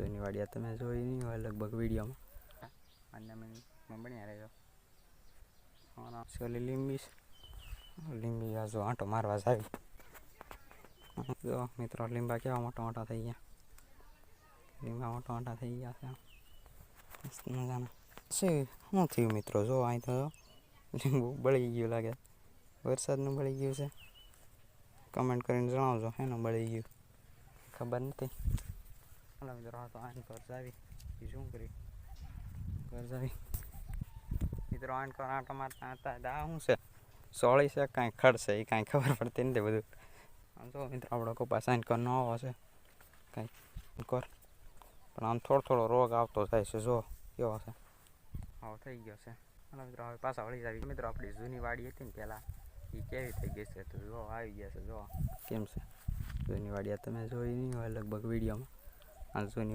જૂની વાડિયા તમે જોઈ નહીં હોય લગભગ વિડીયોમાં અને મેં બન્યા રહેજો છોલી લીંબી આ જો આંટો મારવા જ આવી જો મિત્રો લીંબા કેવા મોટા મોટા થઈ ગયા લીંબા મોટા મોટા થઈ ગયા છે મસ્ત મજાના શું થયું મિત્રો જો અહીં તો લીંબુ બળી ગયું લાગે વરસાદનું બળી ગયું છે કમેન્ટ કરીને જણાવજો એનું બળી ગયું ખબર નથી હાલો મિત્રો તો આને ઘર જાવી શું કર્યું ઘર જાવી મિત્રો આને ઘર આંટો મારતા હતા આ શું છે સોળી છે કાંઈ ખડશે એ કાંઈ ખબર પડતી નથી બધું જો મિત્રો આપણો કપાસ આને ઘર નવો છે કાંઈ કર પણ આમ થોડો રોગ આવતો જાય છે જો કેવો છે આવો થઈ ગયો છે હાલો મિત્રો હવે પાછા વળી જાવી મિત્રો આપણી જૂની વાડી હતી ને પહેલાં એ કેવી થઈ ગઈ છે તો જો આવી ગયા છે જો કેમ છે જૂની વાડિયા તમે જોઈ નહીં હોય લગભગ વિડીયોમાં આ જૂની